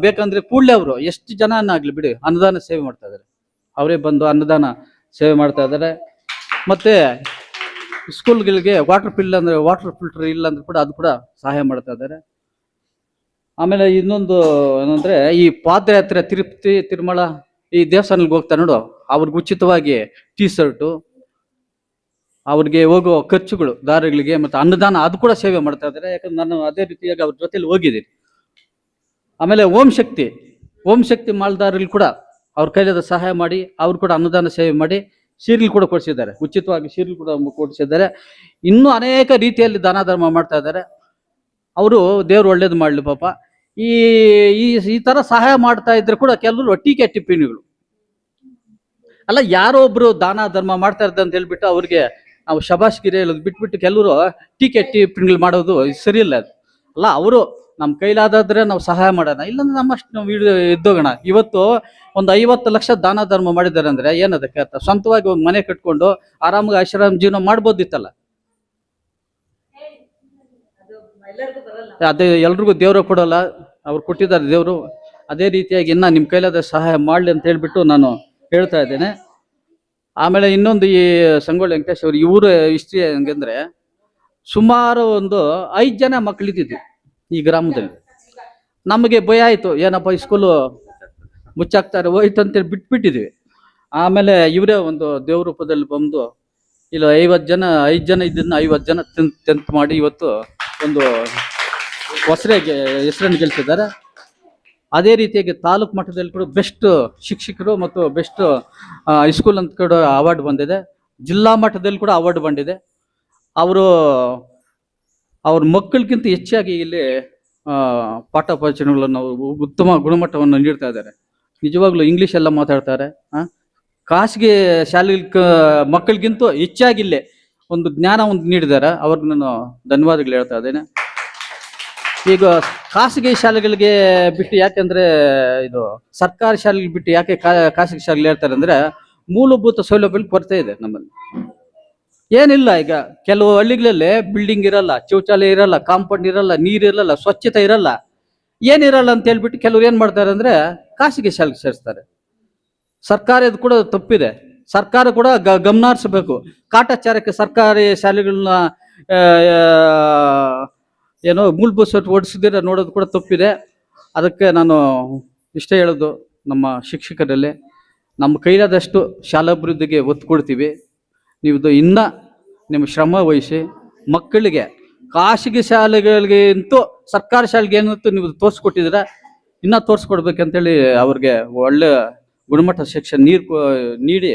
ಬೇಕಂದ್ರೆ ಕೂಡಲೇ ಅವರು ಎಷ್ಟು ಜನನಾಗಲಿ ಬಿಡಿ ಅನ್ನದಾನ ಸೇವೆ ಮಾಡ್ತಾ ಇದ್ದಾರೆ. ಅವರೇ ಬಂದು ಅನ್ನದಾನ ಸೇವೆ ಮಾಡ್ತಾ ಇದ್ದಾರೆ. ಮತ್ತು ಸ್ಕೂಲ್ಗಳಿಗೆ ವಾಟರ್ ಫಿಲ್ಟರ್ ಇಲ್ಲ ಅಂದ್ರೆ ಕೂಡ ಅದು ಕೂಡ ಸಹಾಯ ಮಾಡ್ತಾ ಇದ್ದಾರೆ. ಆಮೇಲೆ ಇನ್ನೊಂದು ಏನಂದರೆ ಈ ಪಾದಯಾತ್ರೆ ತಿರುಪತಿ ತಿರುಮಲ ಈ ದೇವಸ್ಥಾನಕ್ಕೆ ಹೋಗ್ತಾರೆ ನೋಡು, ಅವ್ರಿಗೆ ಉಚಿತವಾಗಿ T-ಶರ್ಟು, ಅವ್ರಿಗೆ ಹೋಗೋ ಖರ್ಚುಗಳು ದಾರಿಗಳಿಗೆ ಮತ್ತು ಅನ್ನದಾನ ಅದು ಕೂಡ ಸೇವೆ ಮಾಡ್ತಾ ಇದ್ದಾರೆ. ಯಾಕಂದ್ರೆ ನಾನು ಅದೇ ರೀತಿಯಾಗಿ ಅವ್ರ ಜೊತೆಲಿ ಹೋಗಿದ್ದೀನಿ. ಆಮೇಲೆ ಓಂ ಶಕ್ತಿ ಮಾಲ್ದಾರಲ್ಲಿ ಕೂಡ ಅವ್ರ ಕೈಲಾದ ಸಹಾಯ ಮಾಡಿ ಅವ್ರು ಕೂಡ ಅನ್ನದಾನ ಸೇವೆ ಮಾಡಿ ಸೀರೆಗಳು ಕೂಡ ಕೊಡಿಸಿದ್ದಾರೆ, ಉಚಿತವಾಗಿ ಸೀರೆಗಳು ಕೂಡ ಕೊಡಿಸಿದ್ದಾರೆ. ಇನ್ನೂ ಅನೇಕ ರೀತಿಯಲ್ಲಿ ದಾನ ಧರ್ಮ ಮಾಡ್ತಾ ಇದ್ದಾರೆ. ಅವರು ದೇವ್ರು ಒಳ್ಳೇದು ಮಾಡಲಿ ಪಾಪ. ಈ ಥರ ಸಹಾಯ ಮಾಡ್ತಾ ಇದ್ರೆ ಕೂಡ ಕೆಲವರು ಟೀಕೆ ಟಿಪ್ಪಣಿಗಳು ಅಲ್ಲ, ಯಾರೋ ಒಬ್ರು ದಾನ ಧರ್ಮ ಮಾಡ್ತಾ ಇರ್ತಾರೆ ಅಂತ ಹೇಳ್ಬಿಟ್ಟು ಅವ್ರಿಗೆ ನಾವು ಶಬಾಷ್ಗಿರಿ ಹೇಳೋದು ಬಿಟ್ಬಿಟ್ಟು ಕೆಲವರು ಟೀಕೆ ಟಿಪ್ಪಣಿಗಳು ಮಾಡೋದು ಸರಿ ಇಲ್ಲ. ಅದು ಅಲ್ಲ, ಅವರು ನಮ್ಮ ಕೈಲಾದಾದ್ರೆ ನಾವು ಸಹಾಯ ಮಾಡೋಣ, ಇಲ್ಲಾಂದ್ರೆ ನಮ್ಮಷ್ಟು ನಾವು ಇದ್ದೋಗೋಣ. ಇವತ್ತು ಒಂದು 50 ಲಕ್ಷ ದಾನ ಧರ್ಮ ಮಾಡಿದ್ದಾರೆ ಅಂದ್ರೆ ಏನದಕ್ಕೆ ಅರ್ಥ? ಸ್ವಂತವಾಗಿ ಒಂದು ಮನೆ ಕಟ್ಕೊಂಡು ಆರಾಮಾಗಿ ಆಶ್ರಮ ಜೀವನ ಮಾಡ್ಬೋದಿತ್ತಲ್ಲ. ಅದೇ ಎಲ್ರಿಗೂ ದೇವರು ಕೊಡೋಲ್ಲ, ಅವ್ರು ಕೊಟ್ಟಿದ್ದಾರೆ ದೇವರು. ಅದೇ ರೀತಿಯಾಗಿ ಇನ್ನ ನಿಮ್ಮ ಕೈಲಾದ ಸಹಾಯ ಮಾಡಲಿ ಅಂತ ಹೇಳ್ಬಿಟ್ಟು ನಾನು ಹೇಳ್ತಾ ಇದ್ದೇನೆ. ಆಮೇಲೆ ಇನ್ನೊಂದು ಈ ಸಂಗೊಳ್ಳಿ ವೆಂಕಟೇಶ್ ಅವರು ಇವರು ಹಿಸ್ಟ್ರಿ ಹೆಂಗಂದ್ರೆ ಸುಮಾರು ಒಂದು 5 ಜನ ಮಕ್ಕಳಿದ್ದಿದ್ವಿ ಈ ಗ್ರಾಮದಲ್ಲಿ. ನಮಗೆ ಭಯ ಆಯಿತು, ಏನಪ್ಪ ಈ ಸ್ಕೂಲು ಮುಚ್ಚಾಕ್ತಾರೆ ಹೋಯ್ತು ಅಂತೇಳಿ ಬಿಟ್ಬಿಟ್ಟಿದ್ವಿ. ಆಮೇಲೆ ಇವರೇ ಒಂದು ದೇವ್ರ ರೂಪದಲ್ಲಿ ಬಂದು ಇಲ್ಲ 5 ಜನ ಇದನ್ನ 50 ಜನ ಟೆಂತ್ ಮಾಡಿ ಇವತ್ತು ಒಂದು ಹೆಸರನ್ನು ಗೆಲ್ತಿದ್ದಾರೆ. ಅದೇ ರೀತಿಯಾಗಿ ತಾಲೂಕು ಮಟ್ಟದಲ್ಲಿ ಕೂಡ ಬೆಸ್ಟ್ ಶಿಕ್ಷಕರು ಮತ್ತು ಬೆಸ್ಟ್ ಹೈಸ್ಕೂಲ್ ಅಂತ ಕೂಡ ಅವಾರ್ಡ್ ಬಂದಿದೆ. ಜಿಲ್ಲಾ ಮಟ್ಟದಲ್ಲಿ ಕೂಡ ಅವಾರ್ಡ್ ಬಂದಿದೆ. ಅವ್ರ ಮಕ್ಕಳಿಗಿಂತ ಹೆಚ್ಚಾಗಿ ಇಲ್ಲಿ ಪಾಠ ಪ್ರವಚನಗಳನ್ನು ಉತ್ತಮ ಗುಣಮಟ್ಟವನ್ನು ನೀಡ್ತಾ ಇದ್ದಾರೆ. ನಿಜವಾಗ್ಲೂ ಇಂಗ್ಲೀಷ್ ಎಲ್ಲ ಮಾತಾಡ್ತಾರೆ. ಖಾಸಗಿ ಶಾಲೆ ಮಕ್ಕಳಿಗಿಂತ ಹೆಚ್ಚಾಗಿ ಇಲ್ಲೇ ಒಂದು ಜ್ಞಾನ ಒಂದು ನೀಡಿದ್ದಾರೆ. ಅವ್ರಿಗೆ ನಾನು ಧನ್ಯವಾದಗಳು ಹೇಳ್ತಾ ಇದ್ದೇನೆ. ಈಗ ಖಾಸಗಿ ಶಾಲೆಗಳಿಗೆ ಬಿಟ್ಟು, ಯಾಕೆಂದ್ರೆ ಇದು ಸರ್ಕಾರಿ ಶಾಲೆಗೆ ಬಿಟ್ಟು ಯಾಕೆ ಖಾಸಗಿ ಶಾಲೆಗಳು ಹೇಳ್ತಾರೆ ಅಂದ್ರೆ ಮೂಲಭೂತ ಸೌಲಭ್ಯಗಳು ಕೊರತೆ ಇದೆ ನಮ್ಮಲ್ಲಿ. ಏನಿಲ್ಲ, ಈಗ ಕೆಲವು ಹಳ್ಳಿಗಳಲ್ಲಿ ಬಿಲ್ಡಿಂಗ್ ಇರಲ್ಲ, ಶೌಚಾಲಯ ಇರಲ್ಲ, ಕಾಂಪೌಂಡ್ ಇರಲ್ಲ, ನೀರಿರಲ್ಲ, ಸ್ವಚ್ಛತೆ ಇರಲ್ಲ, ಏನಿರಲ್ಲ ಅಂತ ಹೇಳ್ಬಿಟ್ಟು ಕೆಲವ್ರು ಏನ್ ಮಾಡ್ತಾರೆ ಅಂದ್ರೆ ಖಾಸಗಿ ಶಾಲೆಗೆ ಸೇರಿಸ್ತಾರೆ. ಸರ್ಕಾರದ ಕೂಡ ತಪ್ಪಿದೆ. ಸರ್ಕಾರ ಕೂಡ ಗಮನ ಹರಿಸಬೇಕು. ಕಾಟಾಚಾರಕ್ಕೆ ಸರ್ಕಾರಿ ಶಾಲೆಗಳನ್ನ ಏನೋ ಮೂಲಭೂತ ಸೌಲಭ್ಯ ಒಡಿಸಿದ್ರೆ ನೋಡೋದು ಕೂಡ ತಪ್ಪಿದೆ. ಅದಕ್ಕೆ ನಾನು ಇಷ್ಟೇ ಹೇಳೋದು, ನಮ್ಮ ಶಿಕ್ಷಕರಲ್ಲಿ ನಮ್ಮ ಕೈಲಾದಷ್ಟು ಶಾಲಾಭಿವೃದ್ಧಿಗೆ ಒತ್ತು ಕೊಡ್ತೀವಿ. ನೀವು ಇನ್ನ ನಿಮ್ಮ ಶ್ರಮ ವಹಿಸಿ ಮಕ್ಕಳಿಗೆ ಖಾಸಗಿ ಶಾಲೆಗಳಿಗಿಂತೂ ಸರ್ಕಾರಿ ಶಾಲೆಗೆ ಏನಂತೂ ನೀವು ತೋರಿಸ್ಕೊಟ್ಟಿದ್ರೆ ಇನ್ನೂ ತೋರಿಸ್ಕೊಡ್ಬೇಕಂತೇಳಿ ಅವ್ರಿಗೆ ಒಳ್ಳೆ ಗುಣಮಟ್ಟ ಶಿಕ್ಷಣ ನೀಡಿ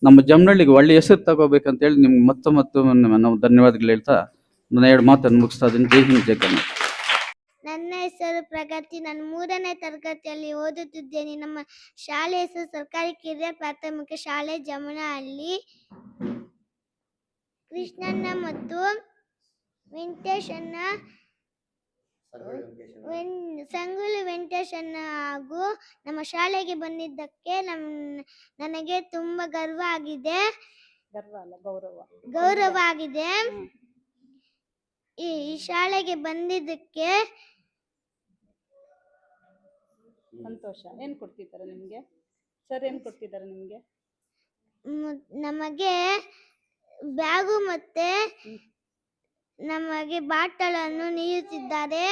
ನಮ್ಮ ಜಮನಹಳ್ಳಿಗೆ ಒಳ್ಳೆ ಹೆಸರು ತಗೋಬೇಕಂತೇಳಿ ನಿಮ್ಗೆ ಮತ್ತೆ ನಾವು ಧನ್ಯವಾದಗಳು ಹೇಳ್ತಾ ನನ್ನ 2 ಮಾತನ್ನು ಮುಗಿಸ್ತಾ ಇದ್ದೀನಿ. ಜೈ ಹಿಂದ್, ಜೈ ಕರ್ನಾಟಕ. ನನ್ನ ಹೆಸರು ಪ್ರಗತಿ. ನಾನು 3ನೇ ತರಗತಿಯಲ್ಲಿ ಓದುತ್ತಿದ್ದೇನೆ. ನಮ್ಮ ಶಾಲೆ ಹೆಸರು ಸರ್ಕಾರಿ ಕಿರಿಯ ಪ್ರಾಥಮಿಕ ಶಾಲೆ ಜಮನಹಳ್ಳಿ. ಕೃಷ್ಣಣ್ಣ ಮತ್ತು ವೆಂಕಟೇಶಣ್ಣ, ಸಂಗೊಳ್ಳಿ ವೆಂಕಟೇಶಣ್ಣ ಹಾಗೂ ನಮ್ಮ ಶಾಲೆಗೆ ಬಂದಿದ್ದಕ್ಕೆ ನನಗೆ ತುಂಬಾ ಗರ್ವ ಆಗಿದೆ. ಈ ಶಾಲೆಗೆ ಬಂದಿದ್ದಕ್ಕೆ ಸಂತೋಷ. ಏನ್ ಕೊಡ್ತಿದ್ದಾರೆ ನಿಮ್ಗೆ ಸರ್? ಏನ್ ಕೊಡ್ತಿದ್ದಾರೆ ನಿಮ್ಗೆ? ನಮಗೆ ಬ್ಯಾಗು ಮತ್ತೆ ನಮಗೆ ಬಾಟಲನ್ನು ನೀಡುತ್ತಿದ್ದಾರೆ.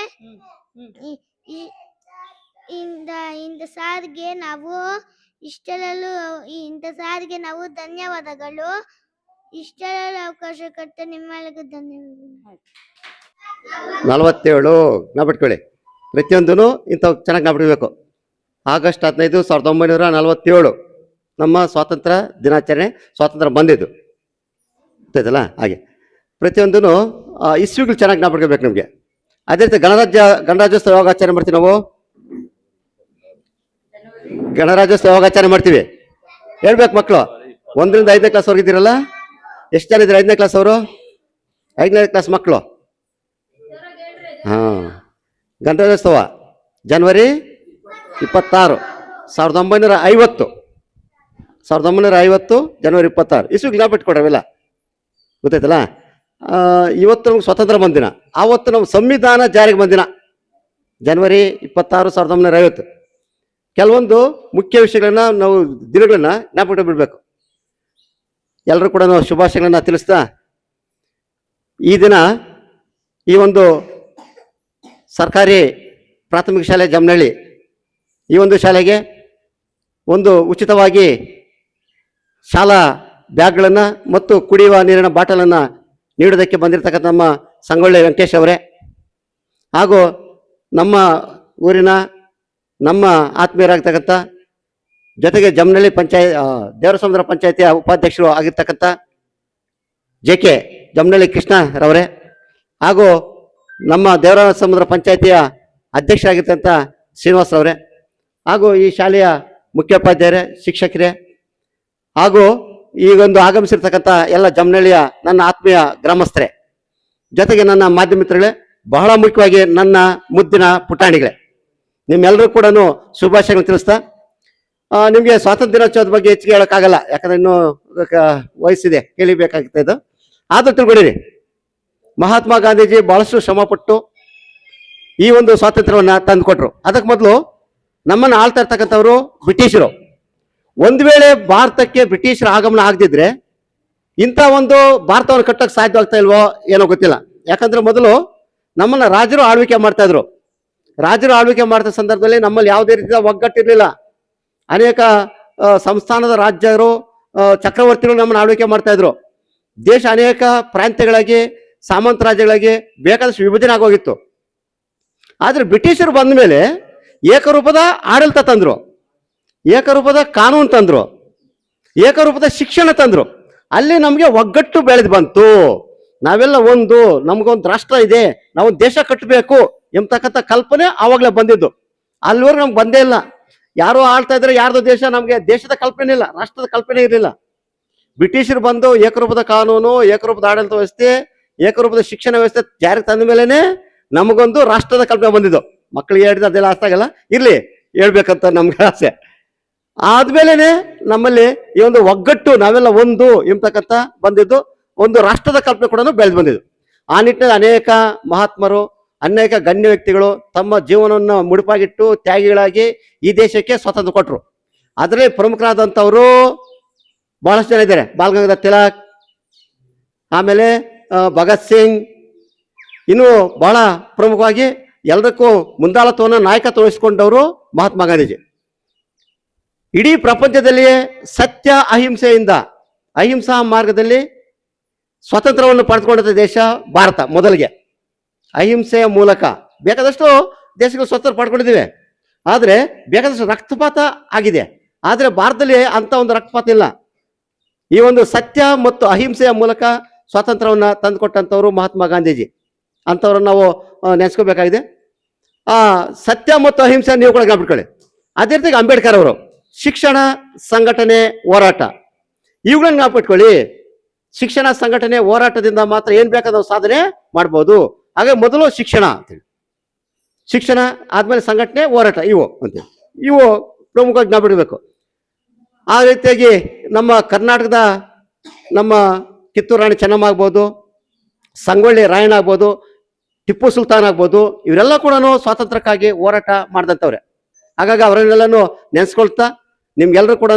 ಇಂದ ಸಾರಿಗೆ ನಾವು ಧನ್ಯವಾದಗಳು. ಇಷ್ಟೆಲ್ಲ ಅವಕಾಶ ಕೊಟ್ಟ ನಿಮ್ಮೆಲ್ಲರಿಗೂ ಧನ್ಯವಾದಗಳು. 47 ಜ್ಞಾಪಟ್ಕೊಳ್ಳಿ. ಪ್ರತಿಯೊಂದೂ ಇಂಥವು ಚೆನ್ನಾಗಿ ಜ್ಞಾಪಟ್ಕೋಬೇಕು. ಆಗಸ್ಟ್ 15, 1947 ನಮ್ಮ ಸ್ವಾತಂತ್ರ್ಯ ದಿನಾಚರಣೆ, ಸ್ವಾತಂತ್ರ್ಯ ಬಂದಿದ್ದು ಗೊತ್ತಾಯ್ತಲ್ಲ. ಹಾಗೆ ಪ್ರತಿಯೊಂದೂ ಇಸ್ವಿಗಳು ಚೆನ್ನಾಗಿ ಜ್ಞಾಪಟ್ಕೋಬೇಕು ನಮಗೆ. ಅದೇ ರೀತಿ ಗಣರಾಜ್ಯೋತ್ಸವ ಯಾವಾಗ ಆಚರಣೆ ಮಾಡ್ತೀವಿ ನಾವು? ಗಣರಾಜ್ಯೋತ್ಸವ ಯಾವಾಗ ಆಚರಣೆ ಮಾಡ್ತೀವಿ ಹೇಳ್ಬೇಕು ಮಕ್ಕಳು. 1ರಿಂದ 5ನೇ ಕ್ಲಾಸ್ವರೆಗೆ ಇದ್ದೀರಲ್ಲ, ಎಷ್ಟು ಜನ ಇದ್ದೀರ 5ನೇ ಕ್ಲಾಸ್ ಅವರು? 5ನೇ ಕ್ಲಾಸ್ ಮಕ್ಕಳು. ಗಣರಾಜ್ಯೋತ್ಸವ ಜನವರಿ 26, 1950 ಜನವರಿ 26 ಇಸ್ವಿ ಜ್ಞಾಪಟ್ಕೊಡ್ರವೆಲ್ಲ ಗೊತ್ತಾಯ್ತಲ್ಲ. ಇವತ್ತು ನಮ್ಗೆ ಸ್ವಾತಂತ್ರ್ಯ ಬಂದಿನ, ಆವತ್ತು ನಮ್ಮ ಸಂವಿಧಾನ ಜಾರಿಗೆ ಬಂದಿನ ಜನವರಿ 26, 1950. ಕೆಲವೊಂದು ಮುಖ್ಯ ವಿಷಯಗಳನ್ನ ನಾವು ದಿನಗಳನ್ನ ಜ್ಞಾಪಕ ಬಿಡಬೇಕು. ಎಲ್ಲರೂ ಕೂಡ ನಾವು ಶುಭಾಶಯಗಳನ್ನ ತಿಳಿಸ್ತಾ, ಈ ದಿನ ಈ ಒಂದು ಸರ್ಕಾರಿ ಪ್ರಾಥಮಿಕ ಶಾಲೆ ಜಮನಹಳ್ಳಿ, ಈ ಒಂದು ಶಾಲೆಗೆ ಒಂದು ಉಚಿತವಾಗಿ ಶಾಲಾ ಬ್ಯಾಗ್ಗಳನ್ನು ಮತ್ತು ಕುಡಿಯುವ ನೀರಿನ ಬಾಟಲನ್ನು ನೀಡೋದಕ್ಕೆ ಬಂದಿರತಕ್ಕಂಥ ನಮ್ಮ ಸಂಗೊಳ್ಳಿ ವೆಂಕಟೇಶ್ ಅವರೇ, ಹಾಗೂ ನಮ್ಮ ಊರಿನ ನಮ್ಮ ಆತ್ಮೀಯರಾಗ್ತಕ್ಕಂಥ ಜೊತೆಗೆ ಜಮನಹಳ್ಳಿ ದೇವರಸಮುದ್ರ ಪಂಚಾಯತಿಯ ಉಪಾಧ್ಯಕ್ಷರು ಆಗಿರ್ತಕ್ಕಂಥ JK ಜಮನಹಳ್ಳಿ ಕೃಷ್ಣರವರೇ, ಹಾಗೂ ನಮ್ಮ ದೇವರಸಮುದ್ರ ಪಂಚಾಯತಿಯ ಅಧ್ಯಕ್ಷರಾಗಿರ್ತಕ್ಕಂಥ ಶ್ರೀನಿವಾಸರವರೇ, ಹಾಗೂ ಈ ಶಾಲೆಯ ಮುಖ್ಯೋಪಾಧ್ಯಾಯರೇ, ಶಿಕ್ಷಕರೇ, ಹಾಗೂ ಈಗೊಂದು ಆಗಮಿಸಿರ್ತಕ್ಕಂಥ ಎಲ್ಲ ಜಮನಹಳ್ಳಿಯ ನನ್ನ ಆತ್ಮೀಯ ಗ್ರಾಮಸ್ಥರೇ, ಜೊತೆಗೆ ನನ್ನ ಮಾಧ್ಯಮ ಮಿತ್ರಗಳೇ, ಬಹಳ ಮುಖ್ಯವಾಗಿ ನನ್ನ ಮುದ್ದಿನ ಪುಟಾಣಿಗಳೇ, ನಿಮ್ಮೆಲ್ಲರೂ ಕೂಡ ಶುಭಾಶಯಗಳನ್ನು ತಿಳಿಸ್ತಾ, ನಿಮಗೆ ಸ್ವಾತಂತ್ರ್ಯ ದಿನೋತ್ಸವದ ಬಗ್ಗೆ ಹೆಚ್ಚಿಗೆ ಹೇಳೋಕ್ಕಾಗಲ್ಲ, ಯಾಕಂದ್ರೆ ಇನ್ನೂ ವಯಸ್ಸಿದೆ, ಕೇಳಿಬೇಕಾಗ್ತಾ ಇದು. ಆದರೂ ತಿಳ್ಕೊಂಡಿರಿ, ಮಹಾತ್ಮ ಗಾಂಧೀಜಿ ಬಹಳಷ್ಟು ಶ್ರಮಪಟ್ಟು ಈ ಒಂದು ಸ್ವಾತಂತ್ರ್ಯವನ್ನು ತಂದುಕೊಟ್ರು. ಅದಕ್ಕೆ ಮೊದಲು ನಮ್ಮನ್ನು ಆಳ್ತಾ ಇರ್ತಕ್ಕಂಥವ್ರು ಬ್ರಿಟಿಷರು. ಒಂದು ವೇಳೆ ಭಾರತಕ್ಕೆ ಬ್ರಿಟಿಷರ ಆಗಮನ ಆಗದಿದ್ರೆ ಇಂಥ ಒಂದು ಭಾರತವನ್ನು ಕಟ್ಟಕ್ಕೆ ಸಾಧ್ಯವಾಗ್ತಾ ಇಲ್ವೋ ಏನೋ ಗೊತ್ತಿಲ್ಲ. ಯಾಕಂದ್ರೆ ಮೊದಲು ನಮ್ಮನ್ನ ರಾಜರು ಆಳ್ವಿಕೆ ಮಾಡ್ತಾ ಇದ್ರು. ರಾಜರು ಆಳ್ವಿಕೆ ಮಾಡ್ತಾ ಸಂದರ್ಭದಲ್ಲಿ ನಮ್ಮಲ್ಲಿ ಯಾವುದೇ ರೀತಿಯ ಒಗ್ಗಟ್ಟಿರ್ಲಿಲ್ಲ. ಅನೇಕ ಸಂಸ್ಥಾನದ ರಾಜ್ಯರು ಚಕ್ರವರ್ತಿಗಳು ನಮ್ಮನ್ನು ಆಳ್ವಿಕೆ ಮಾಡ್ತಾ ಇದ್ರು. ದೇಶ ಅನೇಕ ಪ್ರಾಂತ್ಯಗಳಾಗಿ ಸಾಮಂತ ರಾಜ್ಯಗಳಾಗಿ ಬೇಕಾದಷ್ಟು ವಿಭಜನೆ ಆಗೋಗಿತ್ತು. ಆದ್ರೆ ಬ್ರಿಟಿಷರು ಬಂದ ಮೇಲೆ ಏಕರೂಪದ ಆಡಳಿತ ತಂದ್ರು, ಏಕರೂಪದ ಕಾನೂನು ತಂದ್ರು, ಏಕರೂಪದ ಶಿಕ್ಷಣ ತಂದ್ರು. ಅಲ್ಲಿ ನಮಗೆ ಒಗ್ಗಟ್ಟು ಬೆಳೆದು ಬಂತು. ನಾವೆಲ್ಲ ಒಂದು, ನಮ್ಗೊಂದು ರಾಷ್ಟ್ರ ಇದೆ, ನಾವೊಂದು ದೇಶ ಕಟ್ಟಬೇಕು ಎಂಬತಕ್ಕಂಥ ಕಲ್ಪನೆ ಆವಾಗಲೇ ಬಂದಿದ್ದು. ಅಲ್ಲಿವರೆಗೂ ನಮ್ಗೆ ಬಂದೇ ಇಲ್ಲ. ಯಾರೋ ಆಳ್ತಾ ಇದ್ರೆ ಯಾರ್ದೋ ದೇಶ, ನಮಗೆ ದೇಶದ ಕಲ್ಪನೆ ಇಲ್ಲ, ರಾಷ್ಟ್ರದ ಕಲ್ಪನೆ ಇರಲಿಲ್ಲ. ಬ್ರಿಟಿಷರು ಬಂದು ಏಕರೂಪದ ಕಾನೂನು, ಏಕರೂಪದ ಆಡಳಿತ ವ್ಯವಸ್ಥೆ, ಏಕರೂಪದ ಶಿಕ್ಷಣ ವ್ಯವಸ್ಥೆ ಜಾರಿಗೆ ತಂದ ಮೇಲೆನೆ ನಮಗೊಂದು ರಾಷ್ಟ್ರದ ಕಲ್ಪನೆ ಬಂದಿದ್ದು. ಮಕ್ಕಳಿಗೆ ಹೇಳಿದ್ರೆ ಅದೆಲ್ಲ ಅರ್ಥ ಆಗಲ್ಲ, ಇರ್ಲಿ ಹೇಳ್ಬೇಕಂತ ನಮ್ಗೆ ಆಸೆ. ಆದ್ಮೇಲೆನೆ ನಮ್ಮಲ್ಲಿ ಈ ಒಂದು ಒಗ್ಗಟ್ಟು, ನಾವೆಲ್ಲ ಒಂದು ಎಂಬತಕ್ಕಂಥ ಬಂದಿದ್ದು, ಒಂದು ರಾಷ್ಟ್ರದ ಕಲ್ಪನೆ ಕೂಡ ಬೆಳೆದು ಬಂದಿದ್ದು. ಆ ನಿಟ್ಟಿನಲ್ಲಿ ಅನೇಕ ಮಹಾತ್ಮರು, ಅನೇಕ ಗಣ್ಯ ವ್ಯಕ್ತಿಗಳು ತಮ್ಮ ಜೀವನವನ್ನು ಮುಡುಪಾಗಿಟ್ಟು ತ್ಯಾಗಿಗಳಾಗಿ ಈ ದೇಶಕ್ಕೆ ಸ್ವಾತಂತ್ರ್ಯ ಕೊಟ್ಟರು. ಅದರಲ್ಲಿ ಪ್ರಮುಖರಾದಂಥವರು ಬಹಳಷ್ಟು ಜನ ಇದ್ದಾರೆ. ಬಾಲ್ ಗಂಗಾಧರ್ ತಿಲಕ್, ಆಮೇಲೆ ಭಗತ್ ಸಿಂಗ್, ಇನ್ನು ಬಹಳ ಪ್ರಮುಖವಾಗಿ ಎಲ್ಲದಕ್ಕೂ ಮುಂದಾಳತ್ವವನ್ನು ನಾಯಕತ್ವ ವಹಿಸಿಕೊಂಡವರು ಮಹಾತ್ಮ ಗಾಂಧೀಜಿ. ಇಡೀ ಪ್ರಪಂಚದಲ್ಲಿಯೇ ಸತ್ಯ ಅಹಿಂಸೆಯಿಂದ, ಅಹಿಂಸಾ ಮಾರ್ಗದಲ್ಲಿ ಸ್ವಾತಂತ್ರ್ಯವನ್ನು ಪಡೆದುಕೊಂಡ ದೇಶ ಭಾರತ. ಮೊದಲಿಗೆ ಅಹಿಂಸೆಯ ಮೂಲಕ ಬೇಕಾದಷ್ಟು ದೇಶಗಳು ಸ್ವಾತಂತ್ರ್ಯ ಪಡ್ಕೊಂಡಿದ್ದೀವಿ, ಆದರೆ ಬೇಕಾದಷ್ಟು ರಕ್ತಪಾತ ಆಗಿದೆ. ಆದರೆ ಭಾರತದಲ್ಲಿ ಅಂತ ಒಂದು ರಕ್ತಪಾತ ಇಲ್ಲ. ಈ ಒಂದು ಸತ್ಯ ಮತ್ತು ಅಹಿಂಸೆಯ ಮೂಲಕ ಸ್ವಾತಂತ್ರ್ಯವನ್ನು ತಂದುಕೊಟ್ಟಂಥವ್ರು ಮಹಾತ್ಮ ಗಾಂಧೀಜಿ. ಅಂಥವ್ರನ್ನ ನಾವು ನೆನೆಸ್ಕೋಬೇಕಾಗಿದೆ. ಆ ಸತ್ಯ ಮತ್ತು ಅಹಿಂಸೆ ನೀವು ಕೂಡ ಜ್ಞಾಪಿಟ್ಕೊಳ್ಳಿ. ಅದೇ ರೀತಿ ಅಂಬೇಡ್ಕರ್ ಅವರು ಶಿಕ್ಷಣ, ಸಂಘಟನೆ, ಹೋರಾಟ, ಇವುಗಳನ್ನ ಜ್ಞಾಪಿಟ್ಕೊಳ್ಳಿ. ಶಿಕ್ಷಣ, ಸಂಘಟನೆ, ಹೋರಾಟದಿಂದ ಮಾತ್ರ ಏನ್ ಬೇಕಾದ ನಾವು ಸಾಧನೆ ಮಾಡ್ಬೋದು. ಹಾಗೆ ಮೊದಲು ಶಿಕ್ಷಣ ಅಂತೇಳಿ, ಶಿಕ್ಷಣ ಆದ್ಮೇಲೆ ಸಂಘಟನೆ, ಹೋರಾಟ, ಇವು ಅಂತೇಳಿ, ಇವು ಪ್ರಮುಖವಾಗಿ ಜ್ಞಾಪಿಡಬೇಕು. ಆ ರೀತಿಯಾಗಿ ನಮ್ಮ ಕರ್ನಾಟಕದ ನಮ್ಮ ಕಿತ್ತೂರು ರಾಣಿ ಚೆನ್ನಮ್ಮ ಆಗ್ಬೋದು, ಸಂಗೊಳ್ಳಿ ರಾಯಣ್ಣ ಆಗ್ಬೋದು, ಟಿಪ್ಪು ಸುಲ್ತಾನ್ ಆಗ್ಬೋದು, ಇವರೆಲ್ಲ ಕೂಡ ಸ್ವಾತಂತ್ರ್ಯಕ್ಕಾಗಿ ಹೋರಾಟ ಮಾಡಿದಂಥವ್ರೆ. ಹಾಗಾಗಿ ಅವರನ್ನೆಲ್ಲನೂ ನೆನೆಸ್ಕೊಳ್ತಾ ನಿಮ್ಗೆಲ್ಲರೂ ಕೂಡ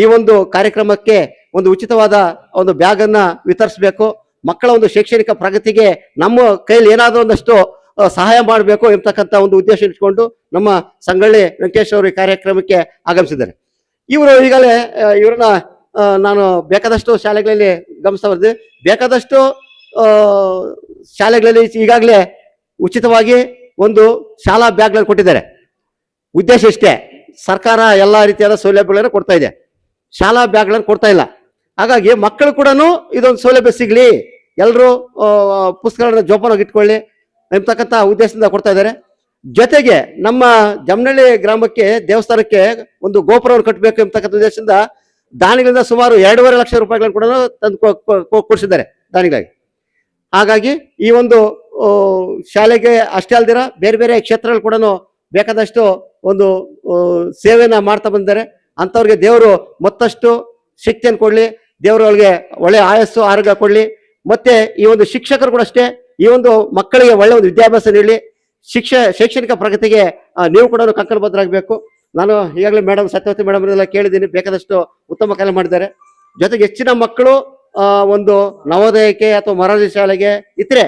ಈ ಒಂದು ಕಾರ್ಯಕ್ರಮಕ್ಕೆ ಒಂದು ಉಚಿತವಾದ ಒಂದು ಬ್ಯಾಗ್ ಅನ್ನ ವಿತರಿಸಬೇಕು. ಮಕ್ಕಳ ಒಂದು ಶೈಕ್ಷಣಿಕ ಪ್ರಗತಿಗೆ ನಮ್ಮ ಕೈಯಲ್ಲಿ ಏನಾದರೂ ಒಂದಷ್ಟು ಸಹಾಯ ಮಾಡಬೇಕು ಎಂಬತಕ್ಕಂಥ ಒಂದು ಉದ್ದೇಶ ಇಟ್ಕೊಂಡು ನಮ್ಮ ಸಂಗೊಳ್ಳಿ ವೆಂಕಟೇಶ್ ಅವರು ಈ ಕಾರ್ಯಕ್ರಮಕ್ಕೆ ಆಗಮಿಸಿದ್ದಾರೆ. ಇವರು ಈಗಲೇ ಇವ್ರನ್ನ ನಾನು ಬೇಕಾದಷ್ಟು ಶಾಲೆಗಳಲ್ಲಿ ಗಮನಿಸ್ತಾ ಬರ್ತೀವಿ. ಬೇಕಾದಷ್ಟು ಶಾಲೆಗಳಲ್ಲಿ ಈಗಾಗಲೇ ಉಚಿತವಾಗಿ ಒಂದು ಶಾಲಾ ಬ್ಯಾಗ್ಗಳನ್ನು ಕೊಟ್ಟಿದ್ದಾರೆ. ಉದ್ದೇಶ ಇಷ್ಟೇ, ಸರ್ಕಾರ ಎಲ್ಲ ರೀತಿಯಾದ ಸೌಲಭ್ಯಗಳನ್ನು ಕೊಡ್ತಾ ಇದೆ, ಶಾಲಾ ಬ್ಯಾಗ್ಗಳನ್ನು ಕೊಡ್ತಾ ಇಲ್ಲ. ಹಾಗಾಗಿ ಮಕ್ಕಳು ಕೂಡ ಇದೊಂದು ಸೌಲಭ್ಯ ಸಿಗಲಿ, ಎಲ್ಲರೂ ಪುಸ್ತಕಗಳನ್ನ ಜೋಪಾನಾಗಿ ಇಟ್ಕೊಳ್ಳಿ ಎಂಬತಕ್ಕಂಥ ಉದ್ದೇಶದಿಂದ ಕೊಡ್ತಾ ಇದ್ದಾರೆ. ಜೊತೆಗೆ ನಮ್ಮ ಜಮನಹಳ್ಳಿ ಗ್ರಾಮಕ್ಕೆ, ದೇವಸ್ಥಾನಕ್ಕೆ ಒಂದು ಗೋಪುರವನ್ನು ಕಟ್ಟಬೇಕು ಎಂಬತಕ್ಕಂಥ ಉದ್ದೇಶದಿಂದ ದಾನಿಗಳಿಂದ ಸುಮಾರು 2.5 ಲಕ್ಷ ರೂಪಾಯಿಗಳನ್ನು ಕೂಡ ತಂದು ಕೊಡಿಸಿದ್ದಾರೆ ದಾನಿಗಳಿಗೆ. ಹಾಗಾಗಿ ಈ ಒಂದು ಶಾಲೆಗೆ ಅಷ್ಟೇ ಅಲ್ದಿರ ಬೇರೆ ಬೇರೆ ಕ್ಷೇತ್ರಗಳು ಕೂಡ ಬೇಕಾದಷ್ಟು ಒಂದು ಸೇವೆನ ಮಾಡ್ತಾ ಬಂದಿದ್ದಾರೆ. ಅಂಥವ್ರಿಗೆ ದೇವರು ಮತ್ತಷ್ಟು ಶಕ್ತಿಯನ್ನು ಕೊಡಲಿ, ದೇವರು ಅವರಿಗೆ ಒಳ್ಳೆಯ ಆಯಸ್ಸು ಆರೋಗ್ಯ ಕೊಡಲಿ. ಮತ್ತೆ ಈ ಒಂದು ಶಿಕ್ಷಕರು ಕೂಡ ಅಷ್ಟೇ, ಈ ಒಂದು ಮಕ್ಕಳಿಗೆ ಒಳ್ಳೆ ಒಂದು ವಿದ್ಯಾಭ್ಯಾಸ ನೀಡಲಿ. ಶೈಕ್ಷಣಿಕ ಪ್ರಗತಿಗೆ ನೀವು ಕೂಡ ಕಂಕಣಬದ್ಧರಾಗಬೇಕು. ನಾನು ಈಗಾಗಲೇ ಮೇಡಮ್ ಸತ್ಯವತಿ ಮೇಡಮ್ ಎಲ್ಲ ಕೇಳಿದ್ದೀನಿ, ಬೇಕಾದಷ್ಟು ಉತ್ತಮ ಕಾರ್ಯ ಮಾಡಿದ್ದಾರೆ. ಜೊತೆಗೆ ಹೆಚ್ಚಿನ ಮಕ್ಕಳು ಒಂದು ನವೋದಯಕ್ಕೆ ಅಥವಾ ಮೊರಾರ್ಜಿ ಶಾಲೆಗೆ, ಇತರೆ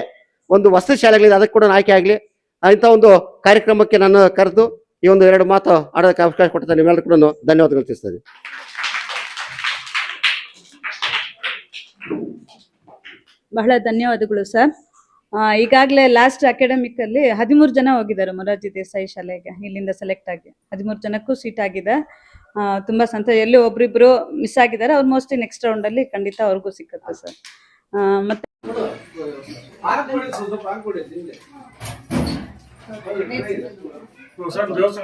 ಒಂದು ವಸತಿ ಶಾಲೆಗಳಿದೆ, ಅದಕ್ಕೆ ಕೂಡ ಆಯ್ಕೆ ಆಗಲಿ. ಇಂಥ ಒಂದು ಕಾರ್ಯಕ್ರಮಕ್ಕೆ ನಾನು ಕರೆದು ಈ ಒಂದು 2 ಮಾತು ಆಡೋದಕ್ಕೆ ಅವಕಾಶ ಕೊಡ್ತಾರೆ. ನಿಮ್ಮೆಲ್ಲರೂ ಕೂಡ ಧನ್ಯವಾದಗಳು ತಿಳಿಸ್ತಾ ಬಹಳ ಧನ್ಯವಾದಗಳು ಸರ್. ಈಗಾಗಲೇ ಲಾಸ್ಟ್ ಅಕಾಡೆಮಿಕ್ ಅಲ್ಲಿ 13 ಜನ ಹೋಗಿದ್ದಾರೆ ಮೊರಾರ್ಜಿ ದೇಸಾಯಿ ಶಾಲೆಗೆ, ಇಲ್ಲಿಂದ ಸೆಲೆಕ್ಟ್ ಆಗಿ 13 ಜನಕ್ಕೂ ಸೀಟ್ ಆಗಿದೆ. ತುಂಬಾ ಸಂತೋಷ. ಎಲ್ಲಿ ಒಬ್ರಿಬ್ರು ಮಿಸ್ ಆಗಿದ್ದಾರೆ, ಅವ್ರು ಮೋಸ್ಟ್ಲಿ ನೆಕ್ಸ್ಟ್ ರೌಂಡ್ ಅಲ್ಲಿ ಖಂಡಿತ ಅವ್ರಿಗೂ ಸಿಕ್ಕತ್ತೆ ಸರ್. ಮತ್ತೆ ದೇವಸ್ಥಾನ